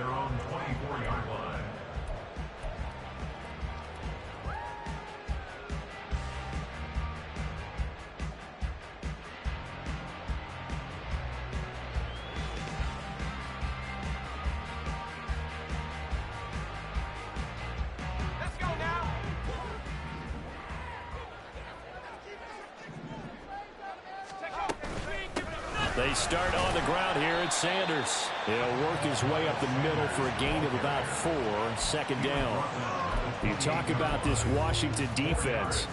their own 24-yard line. They start on the ground here. It's Sanders. He'll work his way up the middle for a gain of about 4, second down. You talk about this Washington defense.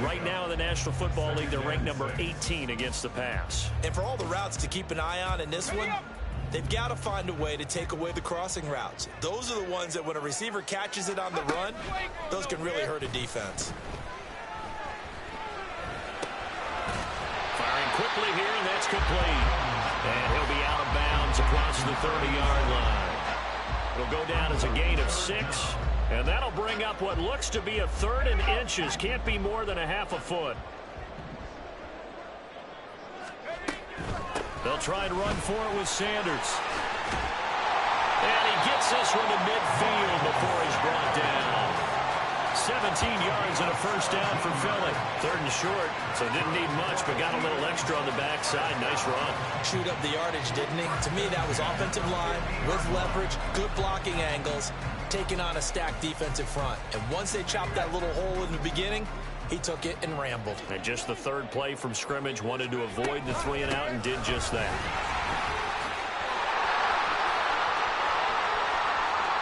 Right now in the National Football League, they're ranked number 18 against the pass. And for all the routes to keep an eye on in this one, they've got to find a way to take away the crossing routes. Those are the ones that when a receiver catches it on the run, those can really hurt a defense. Firing quickly here, and that's complete. And he'll be out of bounds across the 30-yard line. It'll go down as a gain of 6, and that'll bring up what looks to be a 3rd and inches. Can't be more than a half a foot. They'll try and run for it with Sanders. And he gets this one to midfield before he's brought down. 17 yards and a first down for Philly. 3rd and short, so didn't need much, but got a little extra on the backside. Nice run. Chewed up the yardage, didn't he? To me, that was offensive line with leverage, good blocking angles, taking on a stacked defensive front. And once they chopped that little hole in the beginning, he took it and rambled. And just the 3rd play from scrimmage, wanted to avoid the 3 and out and did just that.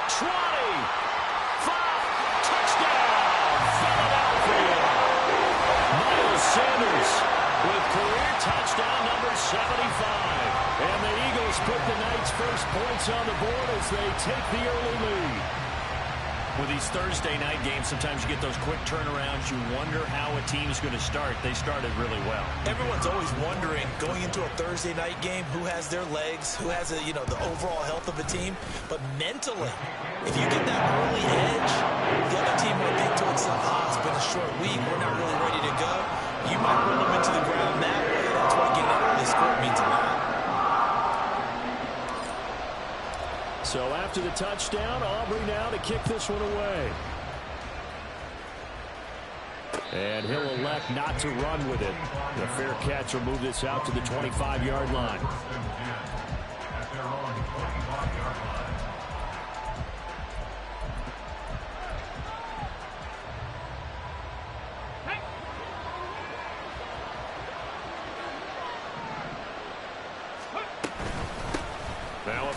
20! Sanders with career touchdown number 75. And the Eagles put the Knights' first points on the board as they take the early lead. With these Thursday night games, sometimes you get those quick turnarounds. You wonder how a team's going to start. They started really well. Everyone's always wondering, going into a Thursday night game, who has their legs, who has the overall health of a team. But mentally, if you get that early edge, the other team might think to itself, it's been a short week, we're not really ready to go. You might roll them into the ground that way. That's why getting that early score means a lot. So after the touchdown, Aubrey now to kick this one away. And he'll elect not to run with it. The fair catch will move this out to the 25-yard line.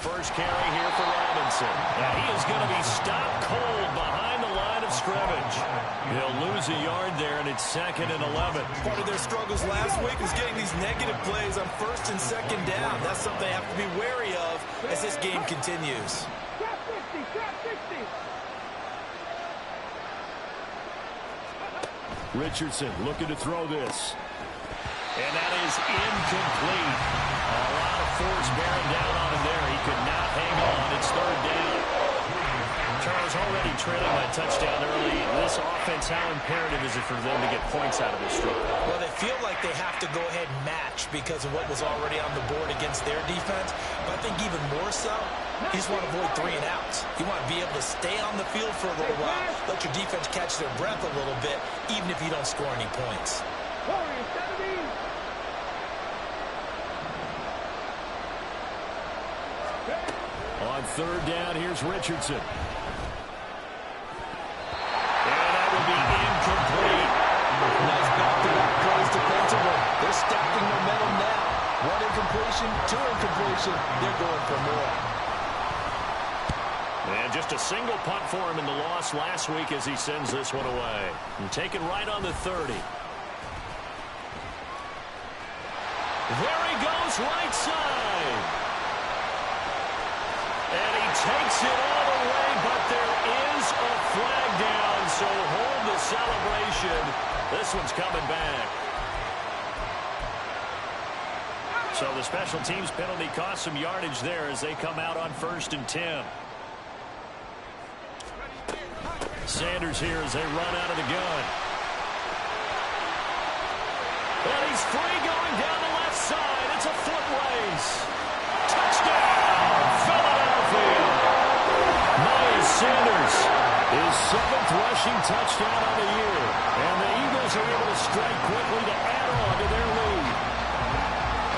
First carry here for Robinson. And he is going to be stopped cold behind the line of scrimmage. He'll lose a yard there, and it's 2nd and 11. Part of their struggles last week was getting these negative plays on 1st and 2nd down. That's something they have to be wary of as this game continues. Richardson looking to throw this. And that is incomplete. A lot of force bearing down on him there. He could not hang on. It's 3rd down. Charles already trailing that touchdown early. This offense, how imperative is it for them to get points out of this struggle? Well, they feel like they have to go ahead and match because of what was already on the board against their defense. But I think even more so, you just want to avoid 3 and outs. You want to be able to stay on the field for a little while, let your defense catch their breath a little bit, even if you don't score any points. On 3rd down, here's Richardson. And that will be incomplete. Nice back-to-back plays defensively. They're stacking momentum now. 1 incompletion, 2 incompletion. They're going for more. And just a single punt for him in the loss last week as he sends this one away. And taken right on the 30. There he goes, right side. And he takes it all the way, but there is a flag down, so hold the celebration. This one's coming back. So the special teams penalty cost some yardage there as they come out on 1st and 10. Sanders here as they run out of the gun. And he's free going down the left side. It's a foot race. Touchdown, Philadelphia. His 7th rushing touchdown on the year. And the Eagles are able to strike quickly to add on to their lead.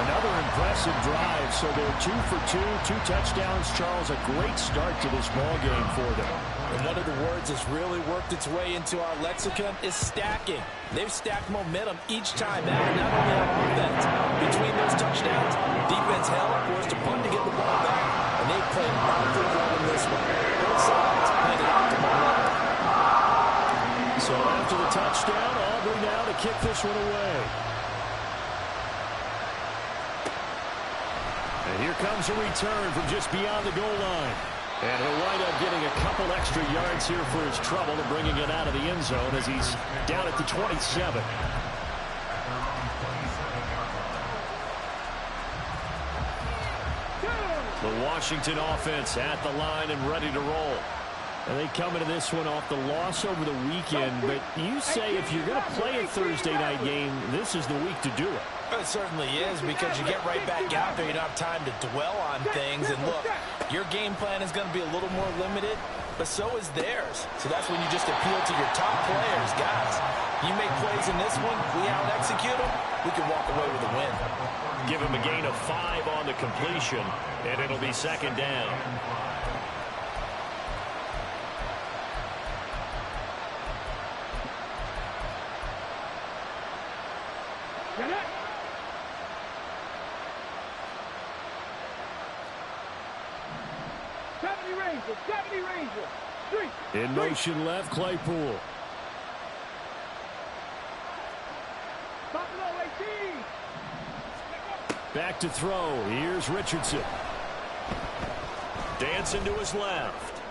Another impressive drive. So they're 2 for 2, 2 touchdowns. Charles, a great start to this ball game for them. And one of the words that's really worked its way into our lexicon is stacking. They've stacked momentum each time out, not only on offense. Between those touchdowns, defense held, forced a punt to get the ball back, and they played powerfully well in this one. Both sides played it out to momentum. So after the touchdown, Aubrey now to kick this one away. And here comes a return from just beyond the goal line. And he'll wind up getting a couple extra yards here for his trouble and bringing it out of the end zone as he's down at the 27. The Washington offense at the line and ready to roll. And they come into this one off the loss over the weekend. But you say if you're going to play a Thursday night game, this is the week to do it. It certainly is, because you get right back out there. You don't have time to dwell on things. And look, your game plan is going to be a little more limited, but so is theirs. So that's when you just appeal to your top players. Guys, you make plays in this one, we out-execute them, we can walk away with a win. Give him a gain of 5 on the completion, and it'll be second down. Get it! Ranger. In motion left, Claypool. Back to throw. Here's Richardson. Dancing to his left.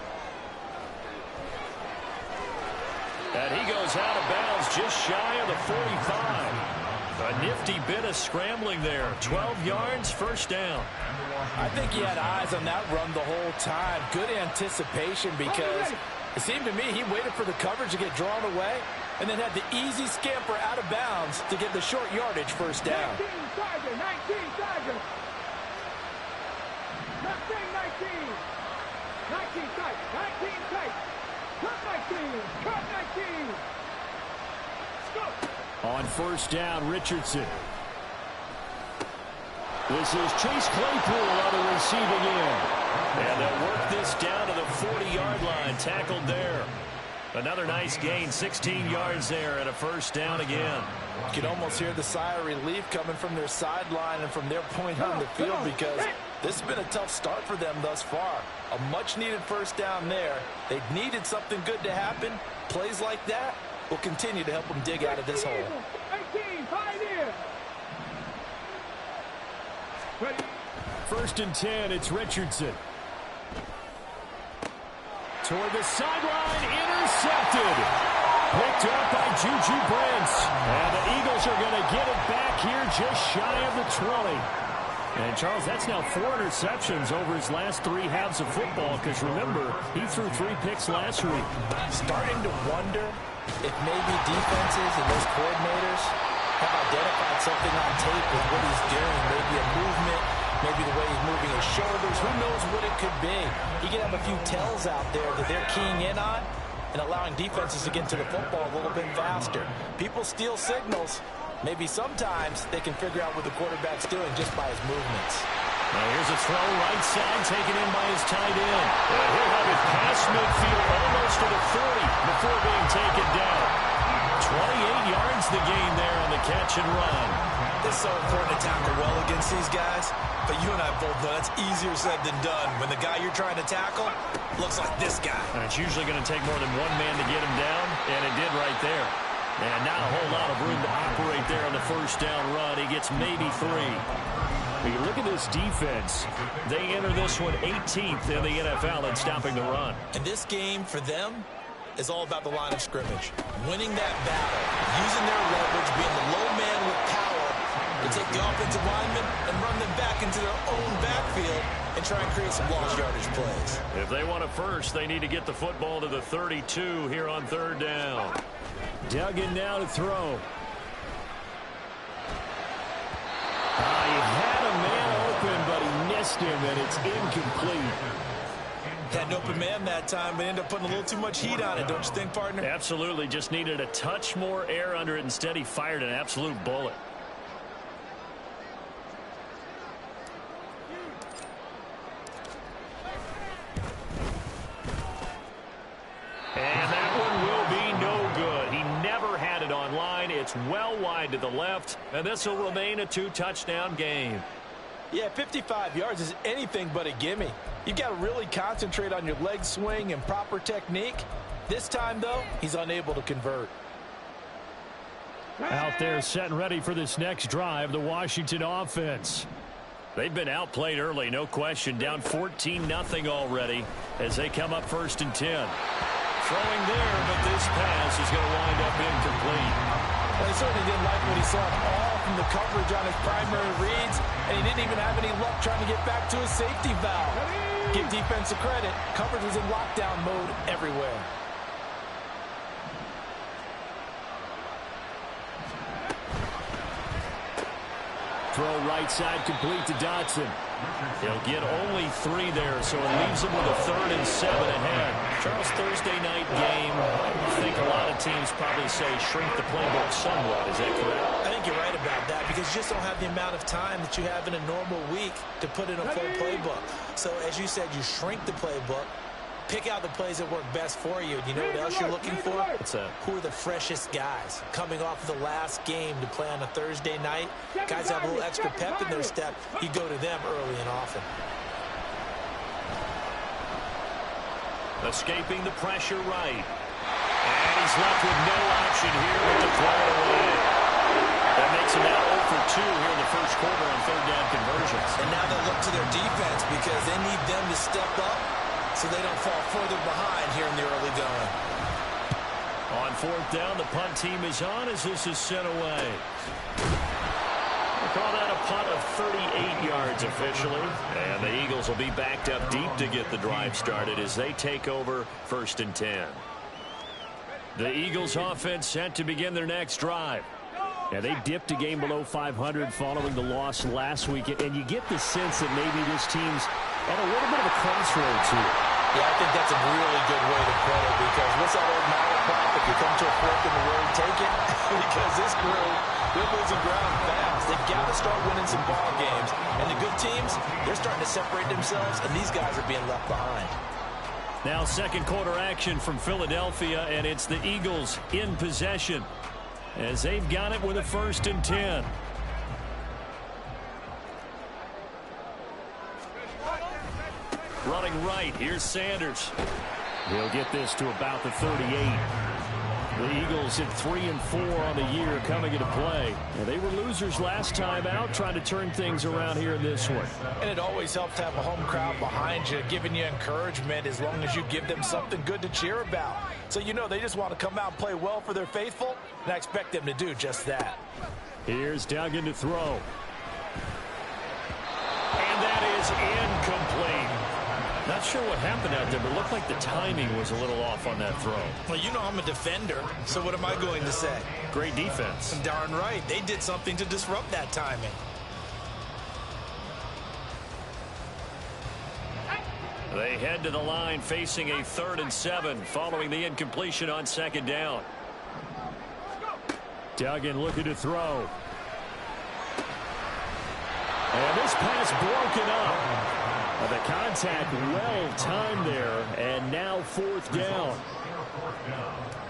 And he goes out of bounds just shy of the 45. A nifty bit of scrambling there. 12 yards, first down. I think he had eyes on that run the whole time. Good anticipation, because it seemed to me he waited for the coverage to get drawn away and then had the easy scamper out of bounds to get the short yardage first down. 19 Tiger. 19 tight. Cut 19. On first down, Richardson. This is Chase Claypool on the receiving end. And they'll work this down to the 40-yard line. Tackled there. Another nice gain, 16 yards there, and a first down again. You can almost hear the sigh of relief coming from their sideline and from their point on the field, because this has been a tough start for them thus far. A much-needed first down there. They needed something good to happen. Plays like that will continue to help them dig out of this hole. 18, pioneer. First and 10, it's Richardson. Toward the sideline, intercepted. Picked up by Juju Brents. And the Eagles are going to get it back here just shy of the 20. And, Charles, that's now 4 interceptions over his last 3 halves of football, because, remember, he threw 3 picks last week. Starting to wonder if maybe defenses and those coordinators have identified something on tape with what he's doing. Maybe a movement, maybe the way he's moving his shoulders. Who knows what it could be? He could have a few tells out there that they're keying in on and allowing defenses to get to the football a little bit faster. People steal signals. Maybe sometimes they can figure out what the quarterback's doing just by his movements. Now here's a throw right side, taken in by his tight end. And he'll have it past midfield, almost to the 40 before being taken down. 28 yards the gain there on the catch and run. It's so important to tackle well against these guys, but you and I both know that's easier said than done. When the guy you're trying to tackle looks like this guy. And it's usually going to take more than one man to get him down, and it did right there. And not a whole lot of room to operate there on the first down run. He gets maybe 3. When you look at this defense, they enter this one 18th in the NFL in stopping the run. And this game for them is all about the line of scrimmage. Winning that battle, using their leverage, being the low man with power to take the offensive linemen and run them back into their own backfield and try and create some lost yardage plays. If they want a first, they need to get the football to the 32 here on third down. Duggan now to throw. He had a man open, but he missed him, and it's incomplete. Had an open man that time, but ended up putting a little too much heat on it, don't you think, partner? Absolutely. Just needed a touch more air under it. Instead, he fired an absolute bullet. And that one will be no good. He never had it on line. It's well wide to the left, and this will remain a 2-touchdown game. Yeah, 55 yards is anything but a gimme. You've got to really concentrate on your leg swing and proper technique. This time, though, he's unable to convert. Out there setting ready for this next drive, the Washington offense. They've been outplayed early, no question. Down 14-0 already as they come up 1st and 10. Throwing there, but this pass is going to wind up incomplete. Well, he certainly didn't like what he saw all from the coverage on his primary reads, and he didn't even have any luck trying to get back to his safety valve. Give defense a credit. Coverage was in lockdown mode everywhere. Throw right side complete to Dotson. He'll get only 3 there, so it leaves him with a 3rd and 7 ahead. Charles, Thursday night game, I think a lot of teams probably say shrink the playbook somewhat. Is that correct? I think you're right about that because you just don't have the amount of time that you have in a normal week to put in a full playbook. So, as you said, you shrink the playbook. Pick out the plays that work best for you. You know what else you're looking for? What's that? Who are the freshest guys coming off of the last game to play on a Thursday night? Guys have a little extra pep in their step. You go to them early and often. Escaping the pressure right. And he's left with no option here but to throw it away. That makes him now 0 for 2 here in the first quarter on 3rd down conversions. And now they look to their defense because they need them to step up so they don't fall further behind here in the early going. On 4th down, the punt team is on as this is sent away. We'll call that a punt of 38 yards officially. And the Eagles will be backed up deep to get the drive started as they take over 1st and 10. The Eagles offense set to begin their next drive. Yeah, they dipped a game below 500 following the loss last week, and you get the sense that maybe this team's at a little bit of a crossroads here. Yeah, I think that's a really good way to put it because what's that old malaprop? If you come to a fork in the road, take it. Because this crew, they're losing ground fast. They've got to start winning some ball games. And the good teams, they're starting to separate themselves, and these guys are being left behind. Now 2nd quarter action from Philadelphia, and it's the Eagles in possession as they've got it with a 1st and 10. Running right, here's Sanders. He'll get this to about the 38. The Eagles at 3 and 4 on the year coming into play. Now, they were losers last time out, trying to turn things around here in this one. And it always helps to have a home crowd behind you, giving you encouragement as long as you give them something good to cheer about. So you know they just want to come out and play well for their faithful, and I expect them to do just that. Here's Duggan to throw. And that is incomplete. Not sure what happened out there, but it looked like the timing was a little off on that throw. Well, you know I'm a defender, so what am I going to say? Great defense. Darn right. They did something to disrupt that timing. They head to the line facing a 3rd and 7 following the incompletion on 2nd down. Duggan looking to throw. And this pass broken up. The contact well timed there, and now 4th down.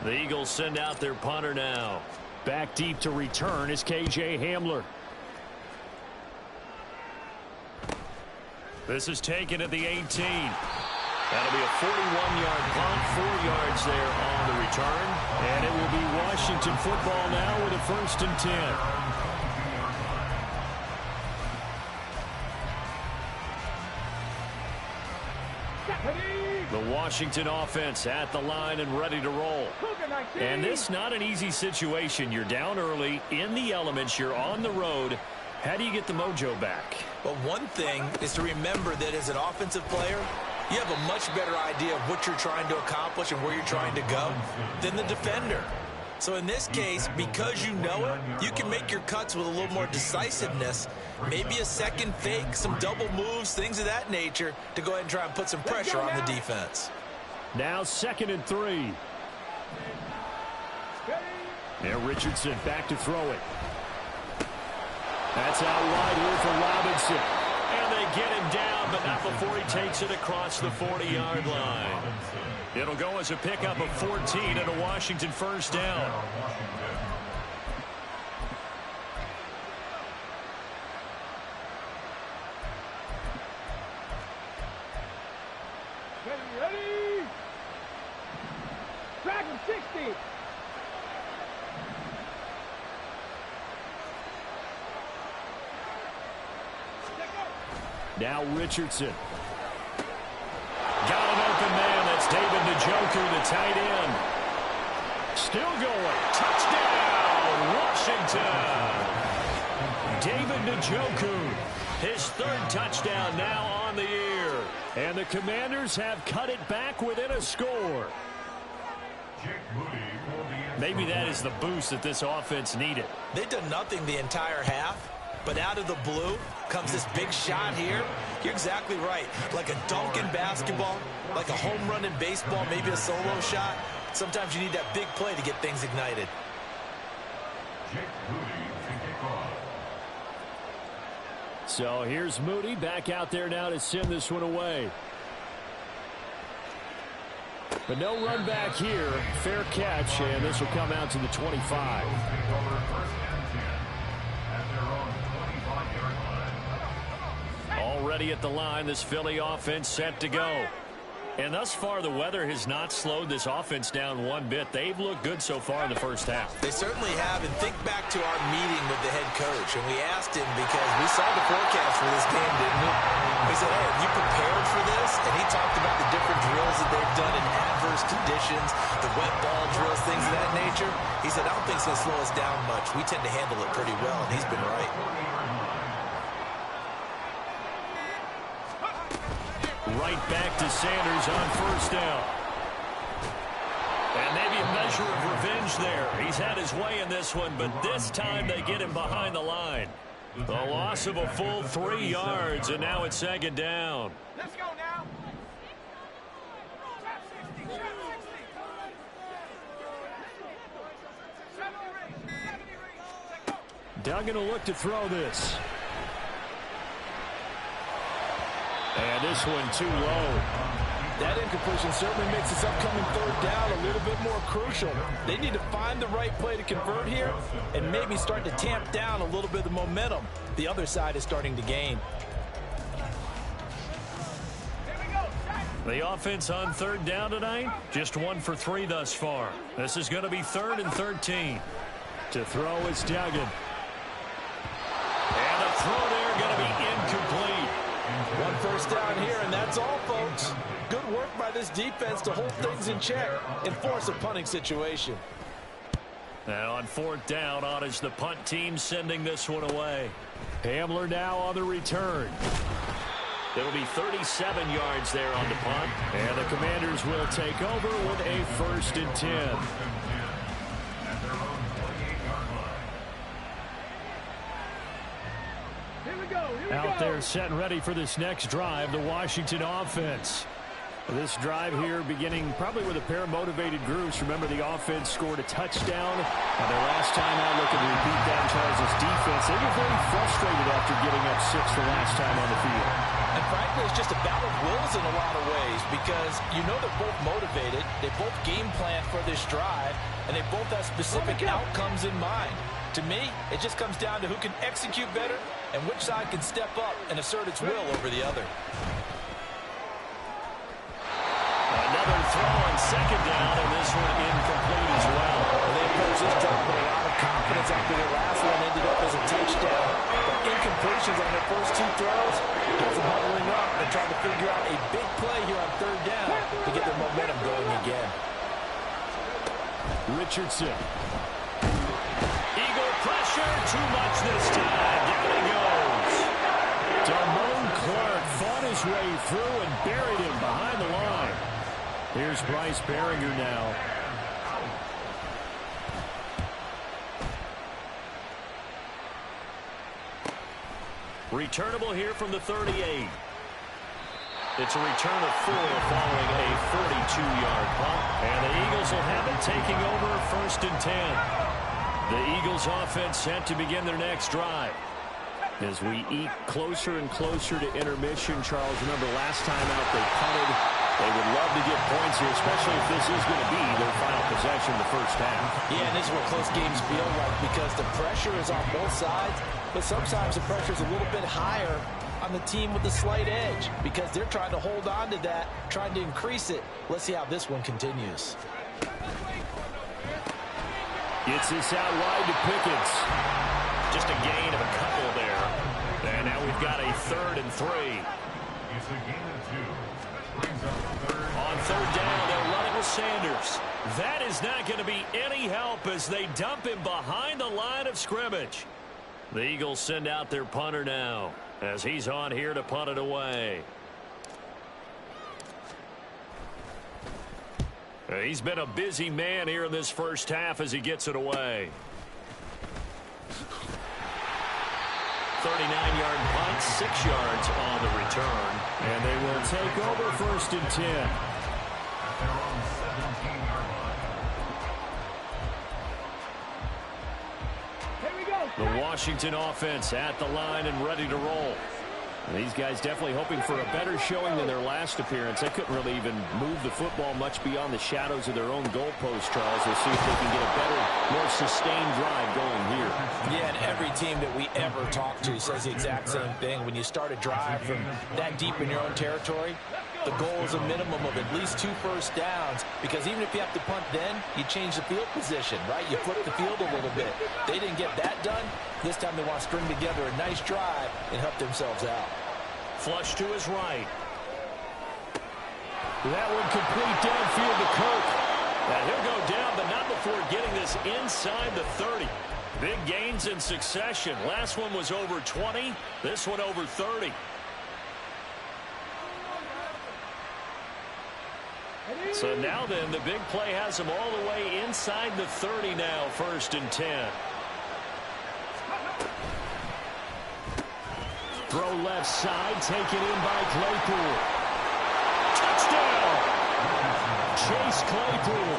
The Eagles send out their punter now. Back deep to return is K.J. Hamler. This is taken at the 18. That'll be a 41-yard punt, 4 yards there on the return. And it will be Washington football now with a 1st and 10. The Washington offense at the line and ready to roll. And this not an easy situation. You're down early, in the elements, you're on the road. How do you get the mojo back? Well, one thing is to remember that as an offensive player, you have a much better idea of what you're trying to accomplish and where you're trying to go than the defender. So in this case, because you know it, you can make your cuts with a little more decisiveness. Maybe a second fake, some double moves, things of that nature to go ahead and try and put some pressure on the defense. Now 2nd and 3. And Richardson back to throw it. That's out wide here for Robinson. And they get him down, but not before he takes it across the 40-yard line. It'll go as a pickup of 14 and a Washington first down. Ready? Track him 60. Now Richardson. Got an open man. That's David Njoku, the tight end. Still going. Touchdown, Washington. David Njoku, his 3rd touchdown now on the year. And the Commanders have cut it back within a score. Maybe that is the boost that this offense needed. They've done nothing the entire half. But out of the blue comes this big shot here. You're exactly right. Like a dunk in basketball, like a home run in baseball, maybe a solo shot. Sometimes you need that big play to get things ignited. So here's Moody back out there now to send this one away. But no run back here. Fair catch, and this will come out to the 25. Already at the line, this Philly offense set to go. And thus far, the weather has not slowed this offense down one bit. They've looked good so far in the first half. They certainly have. And think back to our meeting with the head coach. And we asked him because we saw the forecast for this game, didn't we? We said, hey, have you prepared for this? And he talked about the different drills that they've done in adverse conditions, the wet ball drills, things of that nature. He said, I don't think it's going to slow us down much. We tend to handle it pretty well, and he's been right. Right back to Sanders on first down. And maybe a measure of revenge there. He's had his way in this one, but this time they get him behind the line. The loss of a full 3 yards, and now it's 2nd down. Let's go now. Duggan will look to throw this. And this one too low. That incompletion certainly makes this upcoming 3rd down a little bit more crucial. They need to find the right play to convert here and maybe start to tamp down a little bit of the momentum the other side is starting to gain. The offense on 3rd down tonight, just 1 for 3 thus far. This is going to be 3rd and 13. To throw is Duggan. And the throw there going to be incomplete. 1 first down here, and that's all, folks. Good work by this defense to hold things in check and force a punting situation. And on 4th down, on is the punt team sending this one away. Hamler now on the return. It'll be 37 yards there on the punt. And the Commanders will take over with a 1st and 10. Out there set and ready for this next drive, the Washington offense. This drive here beginning probably with a pair of motivated groups. Remember, the offense scored a touchdown. And their last time out looking to beat down Charles' defense. They were very frustrated after giving up 6 the last time on the field. And frankly, it's just a battle of wills in a lot of ways because you know they're both motivated. They both game plan for this drive, and they both have specific outcomes in mind. To me, it just comes down to who can execute better and which side can step up and assert its will over the other. Another throw on 2nd down, and this one incomplete as well. They approached this drive with a lot of confidence after their last one ended up as a touchdown. But incompletions on their first 2 throws has them huddling up and trying to figure out a big play here on 3rd down to get their momentum going again. Richardson. Eagle pressure, too much this time. Down he goes. Damone Clark fought his way through and buried him behind the line. Here's Bryce Behringer now. Returnable here from the 38. It's a return of 4 following a 42-yard punt. And the Eagles will have it taking over 1st and 10. The Eagles offense set to begin their next drive. As we eke closer and closer to intermission, Charles, remember last time out they punted. They would love to get points here, especially if this is going to be their final possession of the first half. Yeah, and this is what close games feel like because the pressure is on both sides, but sometimes the pressure is a little bit higher on the team with the slight edge because they're trying to hold on to that, trying to increase it. Let's see how this one continues. Gets this out wide to Pickens. Just a gain of a couple there. And now we've got a 3rd and 3. It's a gain of 2. Brings up 3rd. On 3rd down, they'll run it with Sanders. That is not going to be any help as they dump him behind the line of scrimmage. The Eagles send out their punter now as he's on here to punt it away. He's been a busy man here in this first half as he gets it away. 39-yard punt, 6 yards on the return. And they will take over 1st and 10. At their own 17-yard line. Here we go. The Washington offense at the line and ready to roll. And these guys definitely hoping for a better showing than their last appearance. They couldn't really even move the football much beyond the shadows of their own goalpost, Charles. We'll see if they can get a better, more sustained drive going here. Yeah, and every team that we ever talk to says the exact same thing. When you start a drive from that deep in your own territory, the goal is a minimum of at least 2 first downs because even if you have to punt then, you change the field position, right? You flip the field a little bit. They didn't get that done. This time they want to string together a nice drive and help themselves out. Flush to his right. That one complete downfield to Cook. Now he'll go down, but not before getting this inside the 30. Big gains in succession. Last one was over 20. This one over 30. So now then, the big play has him all the way inside the 30 now, 1st and 10. Throw left side, taken in by Claypool. Touchdown! Chase Claypool,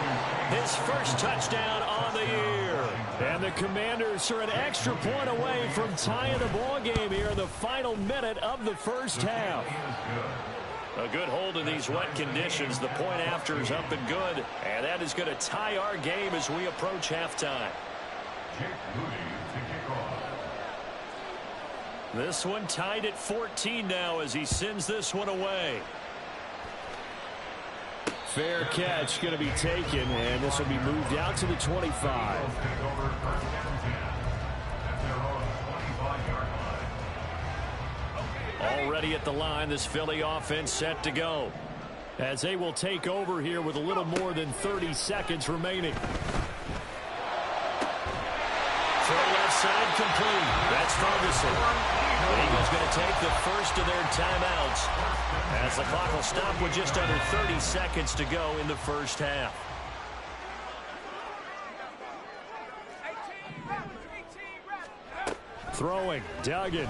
his first touchdown on the year. And the Commanders are an extra point away from tying the ball game here in the final minute of the first half. A good hold in these wet conditions. The point after is up and good. And that is going to tie our game as we approach halftime. This one tied at 14 now as he sends this one away. Fair catch going to be taken, and this will be moved out to the 25. Already at the line, this Philly offense set to go. As they will take over here with a little more than 30 seconds remaining. Throw left side complete. That's Ferguson. The Eagles going to take the first of their timeouts as the clock will stop with just under 30 seconds to go in the first half. Throwing, Duggan.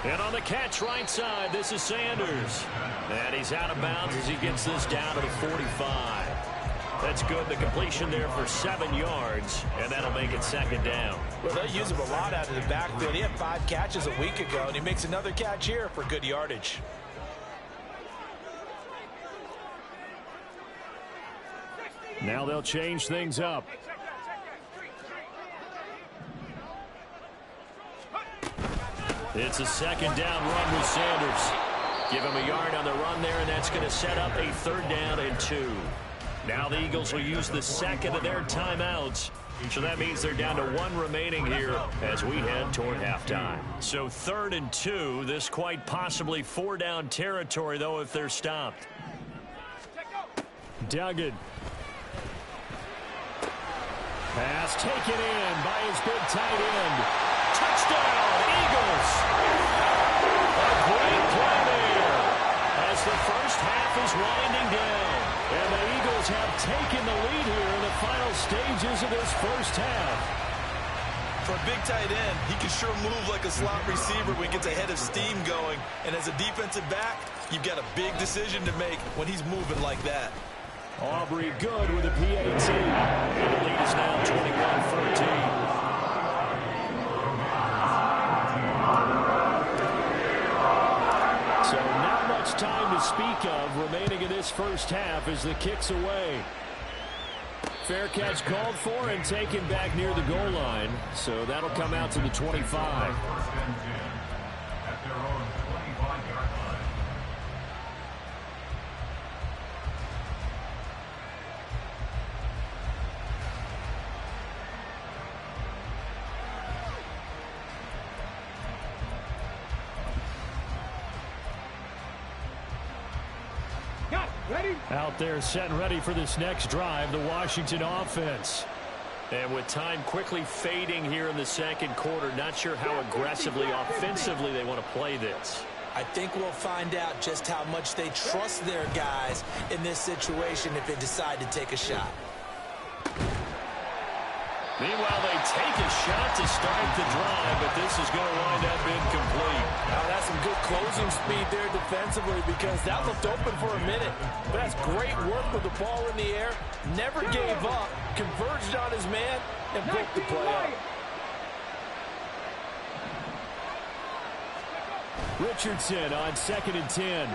And on the catch right side, this is Sanders. And he's out of bounds as he gets this down to the 45. That's good. The completion there for 7 yards, and that'll make it 2nd down. Well, they use him a lot out of the backfield. He had 5 catches a week ago, and he makes another catch here for good yardage. Now they'll change things up. It's a 2nd down run with Sanders. Give him a yard on the run there, and that's going to set up a 3rd down and 2. Now the Eagles will use the second of their timeouts. So that means they're down to 1 remaining here as we head toward halftime. So 3rd and 2. This quite possibly 4-down territory, though, if they're stopped. Duggan. Pass taken in by his big tight end. Touchdown, Eagles! A great play there as the first half is winding down. And the Eagles have taken the lead here in the final stages of this first half. For a big tight end, he can sure move like a slot receiver when he gets a head of steam going. And as a defensive back, you've got a big decision to make when he's moving like that. Aubrey good with a PAT. And the lead is now 21-13. So not much time to speak of remaining in this first half as the kick's away. Fair catch called for and taken back near the goal line. So that'll come out to the 25. First and 10 at their own 25-yard line. Out there set and ready for this next drive, the Washington offense. And with time quickly fading here in the second quarter, not sure how aggressively, offensively they want to play this. I think we'll find out just how much they trust their guys in this situation if they decide to take a shot. Meanwhile, they take a shot to start the drive, but this is going to wind up incomplete. Now, that's some good closing speed there defensively because that looked open for a minute. But that's great work with the ball in the air. Never gave up, converged on his man, and broke the play up. Richardson on 2nd and 10.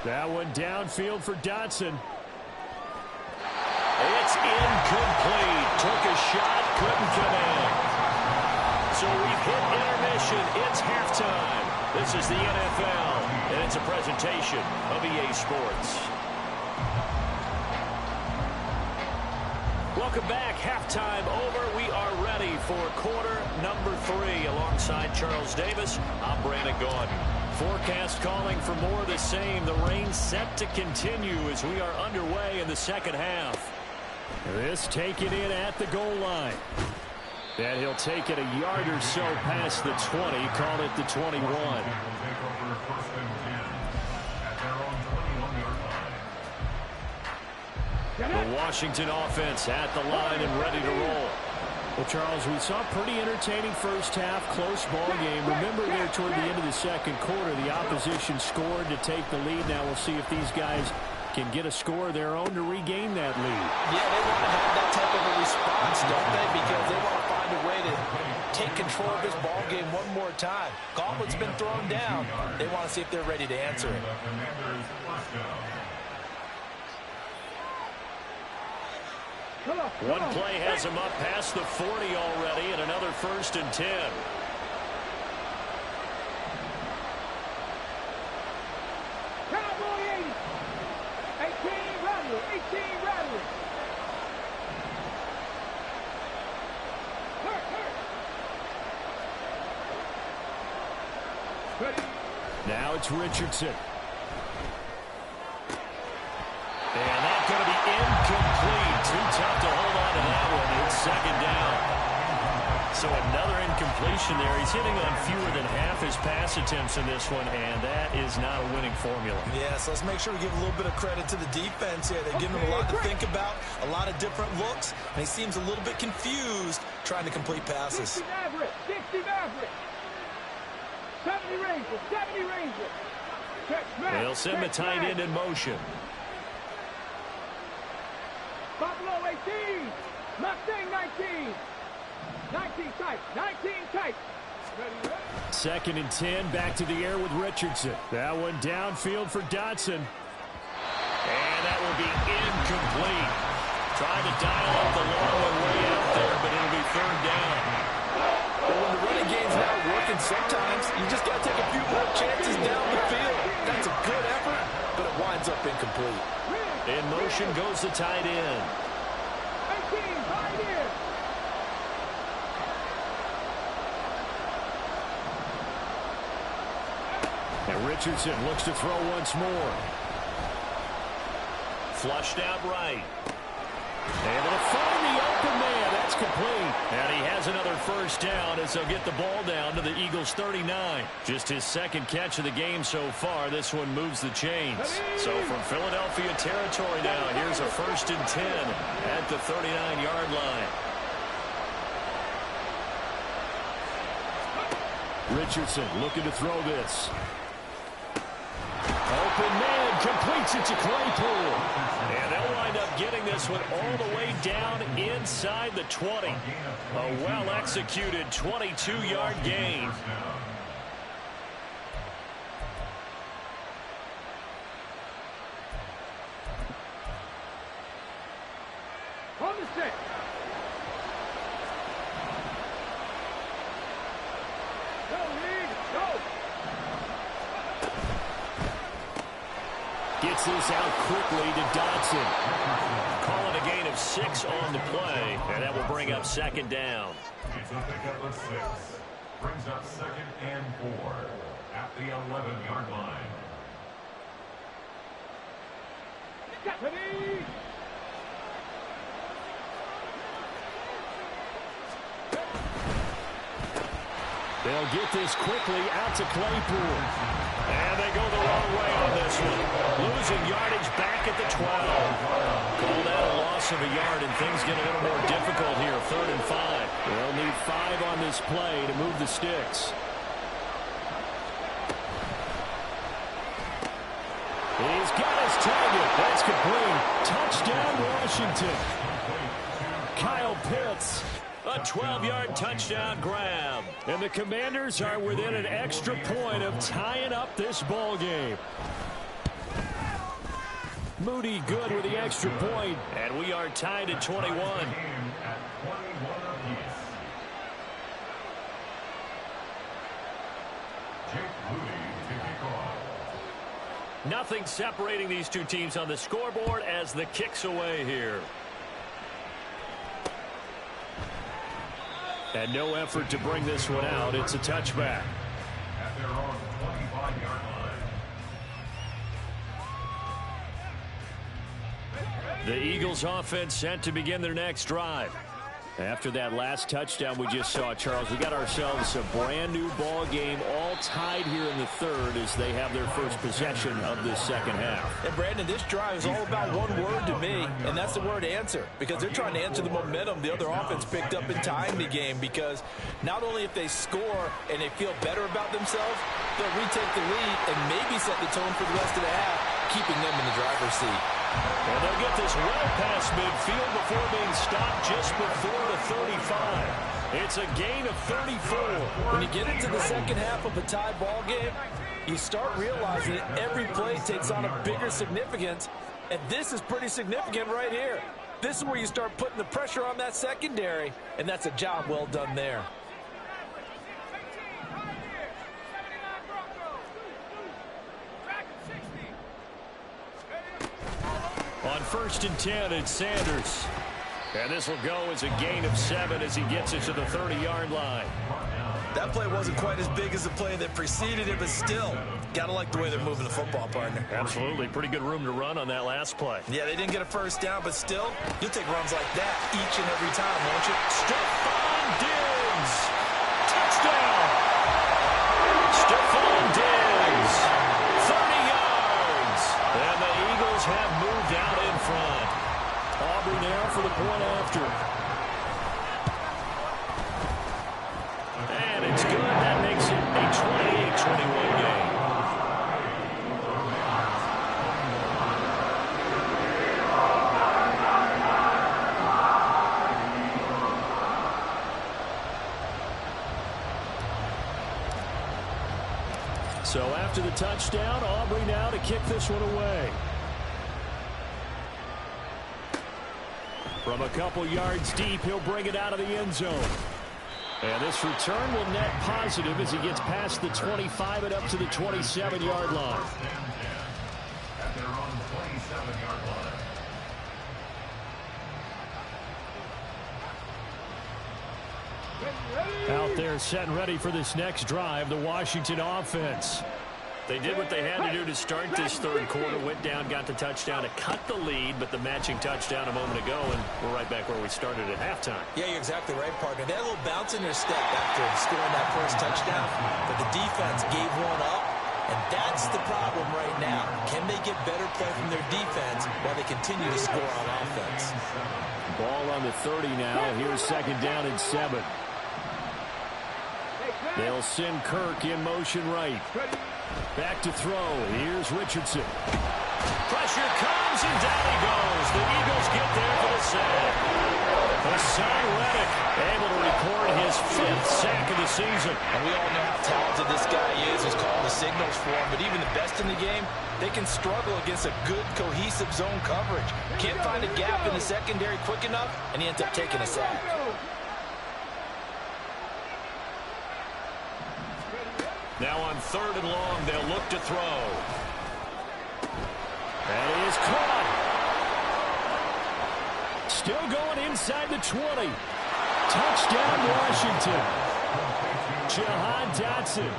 That one downfield for Dotson. It's incomplete. Took a shot, couldn't connect. So we've hit intermission. It's halftime. This is the NFL, and it's a presentation of EA Sports. Welcome back. Halftime over. We are ready for quarter number 3. Alongside Charles Davis, I'm Brandon Gaudin. Forecast calling for more of the same. The rain set to continue as we are underway in the second half. This taken in at the goal line. And he'll take it a yard or so past the 20. Call it the 21. Will take over first and 10 at their own 21-yard line. The Washington offense at the line and ready to roll. Well, Charles, we saw a pretty entertaining first half, close ball game. Remember there toward the end of the second quarter, the opposition scored to take the lead. Now we'll see if these guys can get a score of their own to regain that lead. Yeah, they want to have that type of a response, don't they? Because they want to find a way to take control of this ball game one more time. Gauntlet's been thrown down. They want to see if they're ready to answer it. The Commanders' first down. One play has him up past the 40 already, and another first and 10. Cowboy 80. 18 Rattler. 18 Rattler. Ready. Now it's Richardson. And that's going to be incomplete. Too tough to hold on to that one. It's second down. So another incompletion there. He's hitting on fewer than half his pass attempts in this one, and that is not a winning formula. Yeah, so let's make sure we give a little bit of credit to the defense here. They're giving him a lot to think about, a lot of different looks, and he seems a little bit confused trying to complete passes. 60 average. 60 average. 70 Ranger. 70 Ranger. They'll send the tight end in motion. Buffalo 18. Mustang 19. 19 tight. 19 tight. Ready. 2nd and 10, back to the air with Richardson. That one downfield for Dotson. And that will be incomplete. Trying to dial up the long one way out there, but it'll be third down. Well, when the running game's not working sometimes, you just got to take a few more chances down the field. That's a good effort, but it winds up incomplete. In motion goes the tight end. 18 tight end. And Richardson looks to throw once more. Flushed out right. Able to find the open man. That's complete. And he has another first down as they'll get the ball down to the Eagles' 39. Just his second catch of the game so far. This one moves the chains. So from Philadelphia territory now, here's a first and 10 at the 39-yard line. Richardson looking to throw this. Open man, completes it to Claypool. And they'll wind up getting this one all the way down inside the 20. A well-executed 22-yard gain. On the set. Go, Lee, go. Gets this out quickly to Dodson. Calling a gain of 6 on the play, and that will bring up second down. It's a pickup of 6. Brings up 2nd and 4 at the 11-yard line. Ready. They'll get this quickly out to Claypool. And they go the wrong way on this one. Losing yardage back at the 12. Called out a loss of a yard, and things get a little more difficult here. 3rd and 5. They'll need 5 on this play to move the sticks. He's got his target. That's complete. Touchdown, Washington. Kyle Pitts. A 12-yard touchdown grab. And the Commanders are within an extra point of tying up this ball game. Moody good with the extra point. And we are tied at 21. Nothing separating these two teams on the scoreboard as the kick's away here. And no effort to bring this one out. It's a touchback. At their own 25-yard line. The Eagles offense set to begin their next drive. After that last touchdown we just saw, Charles, we got ourselves a brand new ball game, all tied here in the 3rd as they have their first possession of this second half. And Brandon, this drive is all about one word to me, and that's the word answer, because they're trying to answer the momentum the other offense picked up in tying the game, because not only if they score and they feel better about themselves, they'll retake the lead and maybe set the tone for the rest of the half, keeping them in the driver's seat. And they'll get this well past midfield before being stopped just before the 35. It's a gain of 34. When you get into the second half of a tie ball game, you start realizing that every play takes on a bigger significance, and this is pretty significant right here. This is where you start putting the pressure on that secondary, and that's a job well done there. On 1st and 10, it's Sanders. And this will go as a gain of 7 as he gets it to the 30-yard line. That play wasn't quite as big as the play that preceded it, but still, got to like the way they're moving the football, partner. Absolutely. Pretty good room to run on that last play. Yeah, they didn't get a first down, but still, you'll take runs like that each and every time, won't you? Stephon Diggs. Touchdown. Stephon Diggs. 30 yards. And the Eagles have moved out in front. Aubrey now for the point after. And it's good. That makes it a 28-21 game. So after the touchdown, Aubrey now to kick this one away. From a couple yards deep, he'll bring it out of the end zone. And this return will net positive as he gets past the 25 and up to the 27-yard line. At their own 27-yard line. Out there set and ready for this next drive, the Washington offense. They did what they had to do to start this 3rd quarter, went down, got the touchdown to cut the lead, but the matching touchdown a moment ago, and we're right back where we started at halftime. Yeah, you're exactly right, partner. They had a little bounce in their step after scoring that first touchdown, but the defense gave one up, and that's the problem right now. Can they get better play from their defense while they continue to score on offense? Ball on the 30 now. Here's 2nd down and 7. They'll send Kirk in motion right. Back to throw. Here's Richardson. Pressure comes, and down he goes. The Eagles get there for the sack. Hassan Reddick able to record his 5th sack of the season. And we all know how talented this guy is. He's calling the signals for him. But even the best in the game, they can struggle against a good, cohesive zone coverage. Can't find a gap in the secondary quick enough, and he ends up taking a sack. Now on 3rd and long, they'll look to throw. That is caught. Still going inside the 20. Touchdown, Washington. Jahan Dotson,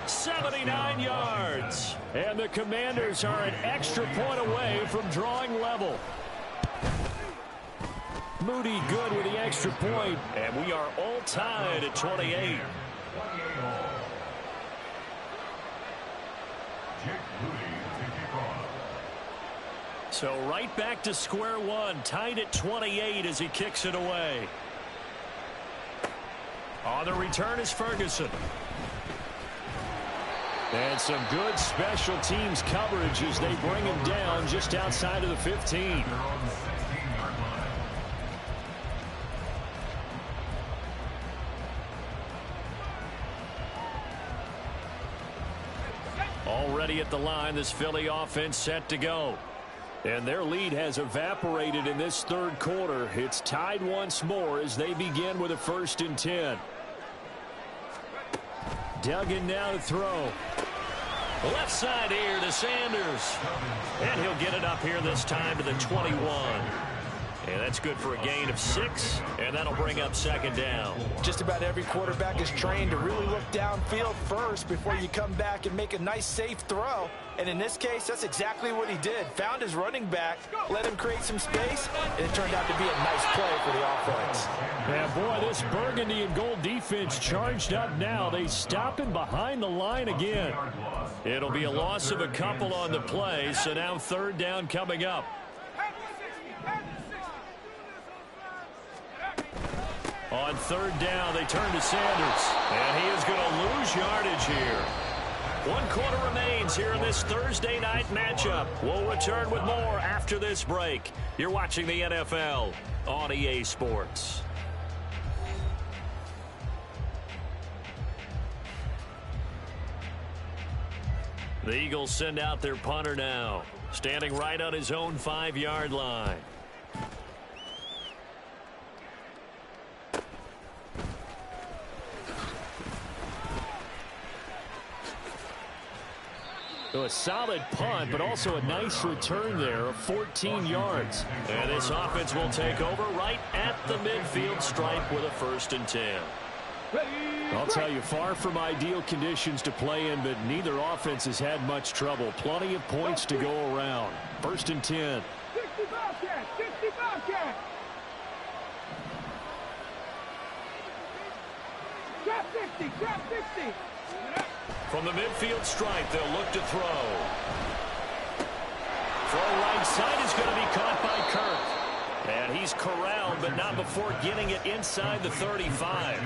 79 yards. And the Commanders are an extra point away from drawing level. Moody good with the extra point. And we are all tied at 28. So right back to square one, tied at 28 as he kicks it away. On the return is Ferguson. And some good special teams coverage as they bring him down just outside of the 15. Already at the line, this Philly offense set to go. And their lead has evaporated in this 3rd quarter. It's tied once more as they begin with a 1st and 10. Duggan now to throw. Left side here to Sanders. And he'll get it up here this time to the 21. And that's good for a gain of 6, and that'll bring up 2nd down. Just about every quarterback is trained to really look downfield first before you come back and make a nice, safe throw. And in this case, that's exactly what he did. Found his running back, let him create some space, and it turned out to be a nice play for the offense. Yeah, boy, this burgundy and gold defense charged up now. They stop him behind the line again. It'll be a loss of a couple on the play, so now 3rd down coming up. On 3rd down, they turn to Sanders. And he is going to lose yardage here. 1 quarter remains here in this Thursday night matchup. We'll return with more after this break. You're watching the NFL on EA Sports. The Eagles send out their punter now. Standing right on his own 5-yard line. So a solid punt, but also a nice return there of 14 yards. And this offense will take over right at the midfield stripe with a 1st and 10. I'll tell you, far from ideal conditions to play in, but neither offense has had much trouble. Plenty of points to go around. 1st and 10. 60 Bobcat, 60 Bobcat. Drop 60, drop 60. From the midfield stripe, they'll look to throw. Throw right side is going to be caught by Kirk. And he's corralled, but not before getting it inside the 35.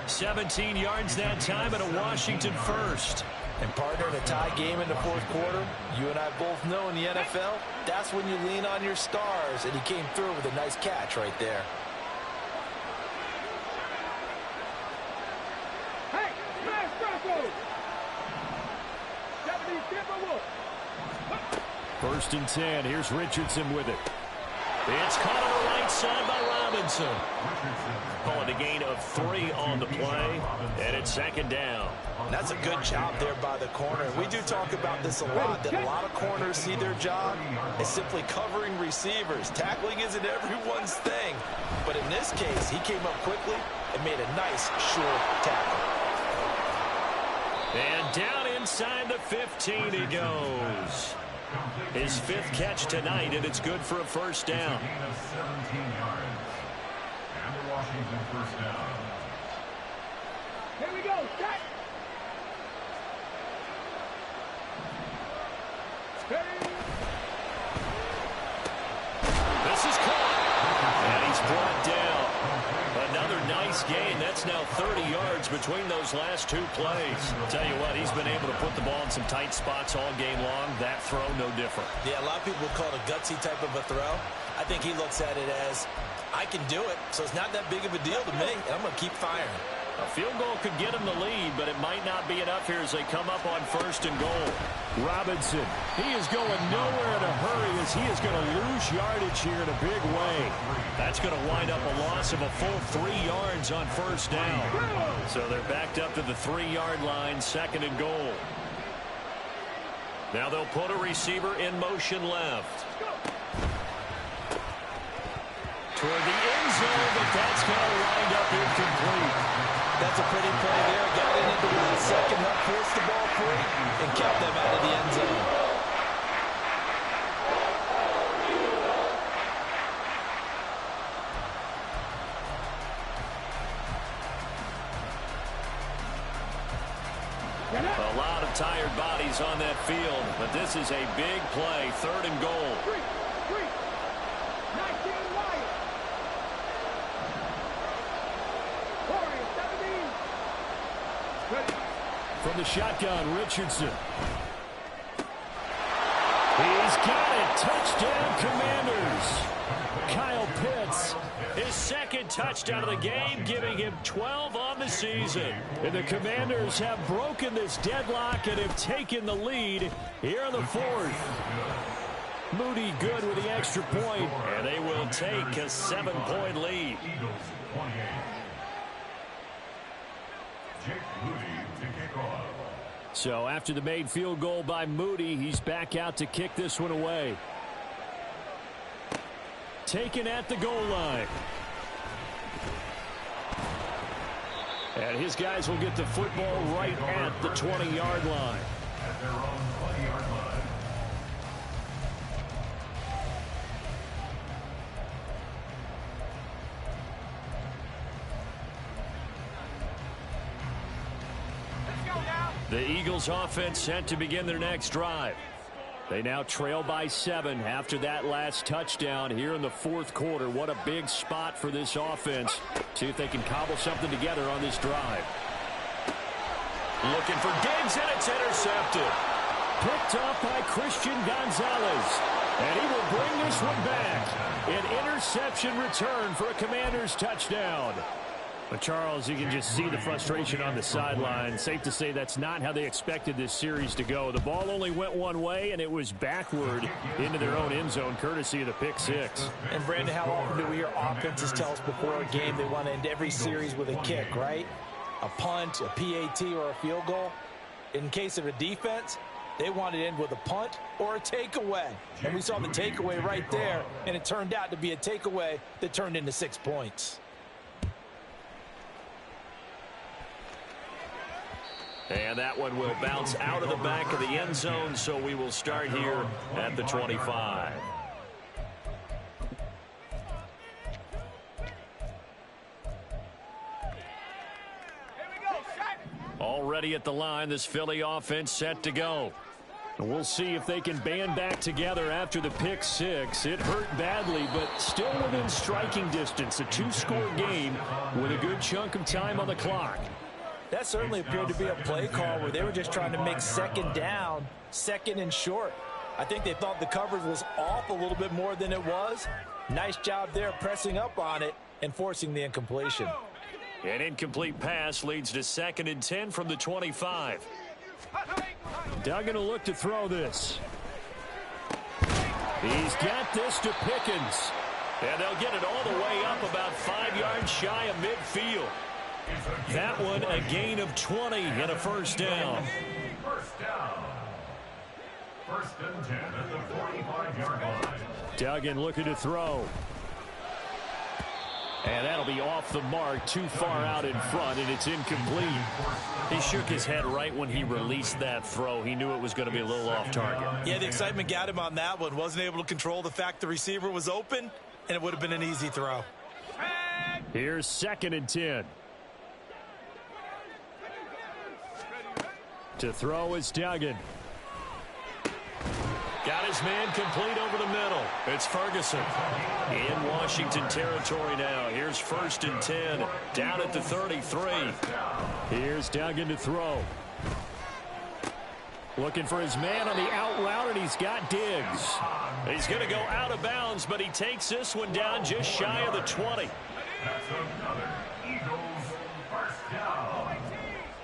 17 yards that time and a Washington 1st. And partner, in a tie game in the 4th quarter, you and I both know in the NFL, that's when you lean on your stars. And he came through with a nice catch right there. Hey, smash Bronco. 1st and 10. Here's Richardson with it. It's caught on the right side by Robinson. Calling a gain of 3 on the play, and it's 2nd down. That's a good job there by the corner. We do talk about this a lot, that a lot of corners see their job as simply covering receivers. Tackling isn't everyone's thing. But in this case, he came up quickly and made a nice, short tackle. And down inside the 15 he goes. His 5th catch tonight, and it's good for a 1st down. Gain of 17 yards. And the Washington 1st down. Here we go, set. This is caught. And he's brought down. Another nice this gain. That's now 30 yards between those last two plays. Tell you what, he's been able to put the ball in some tight spots all game long. That throw, no different. Yeah, a lot of people would call it a gutsy type of a throw. I think he looks at it as, I can do it, so it's not that big of a deal to me, and I'm going to keep firing. A field goal could get him the lead, but it might not be enough here as they come up on 1st and goal. Robinson, he is going nowhere in a hurry as he is going to lose yardage here in a big way. That's going to wind up a loss of a full 3 yards on 1st down. So they're backed up to the 3-yard line, 2nd and goal. Now they'll put a receiver in motion left. Toward the end zone, but that's going to wind up incomplete. That's a pretty play there. Got it into the last second, helped force the ball free, and kept them out of the end zone. A lot of tired bodies on that field, but this is a big play, 3rd and goal. 19 wide. From the shotgun, Richardson. He's got it. Touchdown, Commanders. Kyle Pitts, His 2nd touchdown of the game, giving him 12 on the season. and the Commanders have broken this deadlock and have taken the lead here in the 4th. Moody good with the extra point. And they will take a 7-point lead. Eagles 28. Jake Moody to kick off. So after the made field goal by Moody, he's back out to kick this one away. Taken at the goal line. And his guys will get the football right at the 20-yard line. At their own 20-yard line. The Eagles offense set to begin their next drive. They now trail by 7 after that last touchdown here in the 4th quarter. What a big spot for this offense. See if they can cobble something together on this drive. Looking for Diggs, and it's intercepted. Picked off by Christian Gonzalez. And he will bring this one back. An interception return for a Commanders touchdown. But Charles, you can just see the frustration on the sideline. Safe to say that's not how they expected this series to go. The ball only went one way, and it was backward into their own end zone, courtesy of the pick six. And, Brandon, how often do we hear offenses tell us before a game they want to end every series with a kick, right? A punt, a PAT, or a field goal. In case of a defense, they want to end with a punt or a takeaway. And we saw the takeaway right there, and it turned out to be a takeaway that turned into 6 points. And that one will bounce out of the back of the end zone, so we will start here at the 25. Already at the line, this Philly offense set to go. And we'll see if they can band back together after the pick six. It hurt badly, but still within striking distance. A 2-score game with a good chunk of time on the clock. That certainly appeared to be a play call where they were just trying to make 2nd down, 2nd and short. I think they thought the coverage was off a little bit more than it was. Nice job there pressing up on it and forcing the incompletion. An incomplete pass leads to 2nd and 10 from the 25. Duggan will look to throw this. He's got this to Pickens. And they'll get it all the way up about 5 yards shy of midfield. That one a gain of 20 and a first down. First down. 1st and 10 at the 45-yard line. Duggan looking to throw. And that'll be off the mark, too far out in front, and it's incomplete. He shook his head right when he released that throw. He knew it was going to be a little off target. Yeah, the excitement got him on that one. Wasn't able to control the fact the receiver was open, and it would have been an easy throw. Here's 2nd and 10. To throw is Duggan. Got his man complete over the middle. It's Ferguson. In Washington territory now. Here's 1st and 10. Down at the 33. Here's Duggan to throw. Looking for his man on the out route, and he's got Diggs. He's going to go out of bounds, but he takes this one down just shy of the 20. That's another Eagles first down.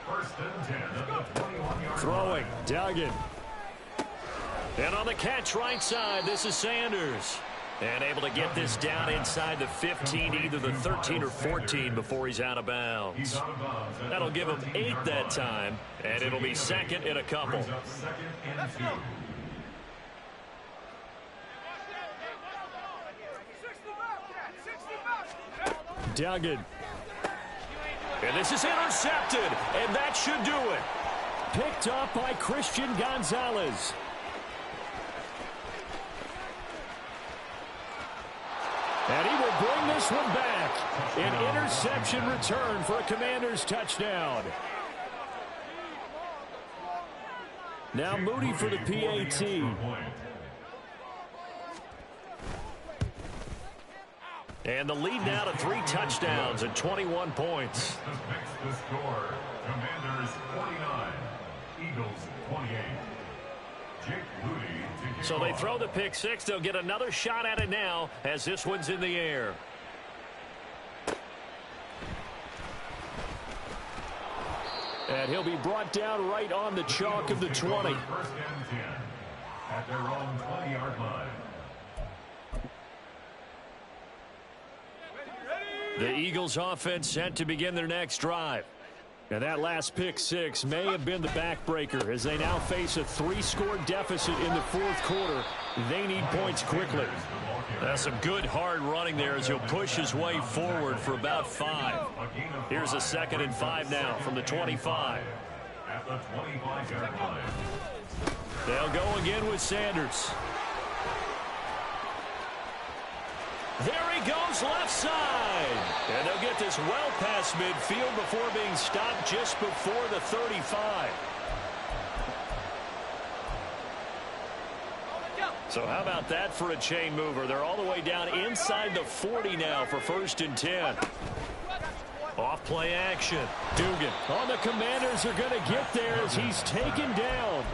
1st and 10 at the 21-yard Throwing, line. Duggan. And on the catch right side, this is Sanders. And able to get this down inside the 15, either the 13 or 14 before he's out of bounds. That'll give him 8 that time, and it'll be 2nd and a couple. Brings up 2nd and 2. Duggan. And this is intercepted, and that should do it. Picked up by Christian Gonzalez. And he will bring this one back. An interception return for a Commanders touchdown. Now Moody for the PAT. And the lead now to 3 touchdowns and 21 points. This makes the score. Commanders 49, Eagles 28. Jake Moody to kick So they off. throw the pick 6. They'll get another shot at it now as this one's in the air. And he'll be brought down right on the chalk of the 20. 1st and 10 at their own 20-yard line. The Eagles offense set to begin their next drive. And that last pick 6 may have been the backbreaker as they now face a 3-score deficit in the 4th quarter. They need points quickly. That's some good hard running there as he'll push his way forward for about 5. Here's a 2nd and 5 now from the 25. At the 25-yard line. They'll go again with Sanders. There he goes left side. And they'll get this well past midfield before being stopped just before the 35. So how about that for a chain mover? They're all the way down inside the 40 now for 1st and 10. Off play action. Dugan. On the Commanders are going to get there as he's taken down.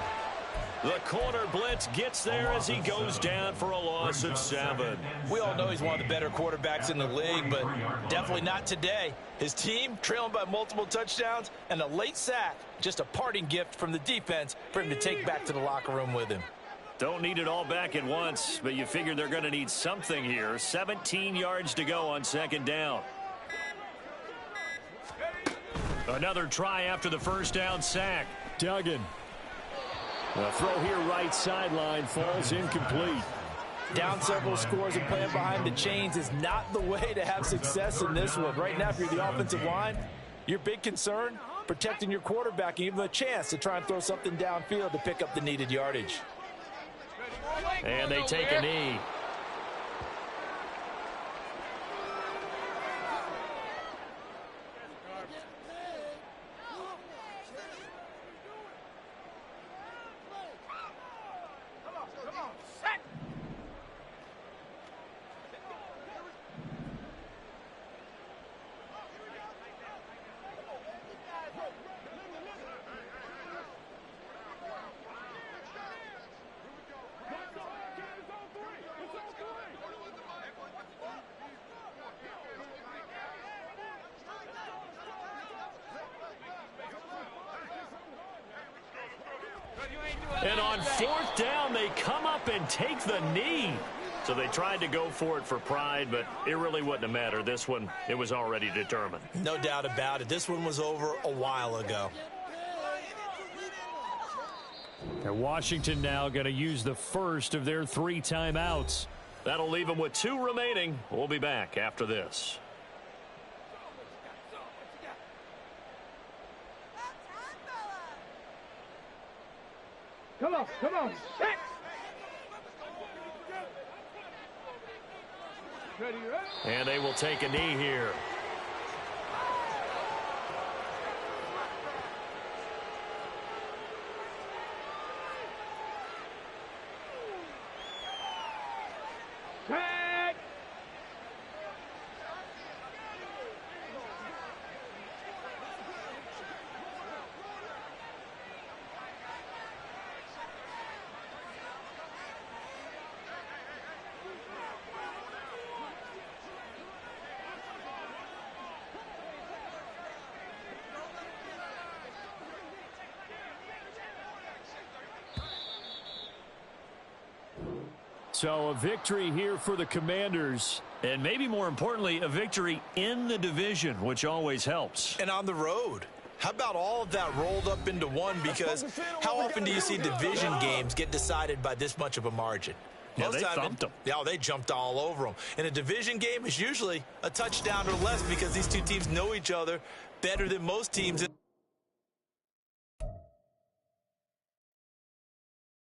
The corner blitz gets there as he goes down for a loss of 7. We all know he's one of the better quarterbacks in the league, but definitely not today. His team trailing by multiple touchdowns and a late sack. Just a parting gift from the defense for him to take back to the locker room with him. Don't need it all back at once, but you figure they're going to need something here. 17 yards to go on 2nd down. Another try after the 1st down sack. Duggan. The throw here right sideline falls incomplete. Down several scores and playing behind the chains is not the way to have success in this one. Right now, if you're the offensive line, your big concern, protecting your quarterback and give him a chance to try and throw something downfield to pick up the needed yardage. And they take a knee. And on 4th down, they come up and take the knee. So they tried to go for it for pride, but it really wouldn't have mattered. This one, it was already determined. No doubt about it. This one was over a while ago. And Washington now going to use the first of their 3 timeouts. That'll leave them with 2 remaining. We'll be back after this. Come on, come on. Set. Ready, ready? And they will take a knee here. Tag. So a victory here for the Commanders. And maybe more importantly, a victory in the division, which always helps. And on the road. How about all of that rolled up into one? Because how often do you see division games get decided by this much of a margin? Yeah, they thumped them. Yeah, they jumped all over them. And a division game is usually a touchdown or less because these two teams know each other better than most teams.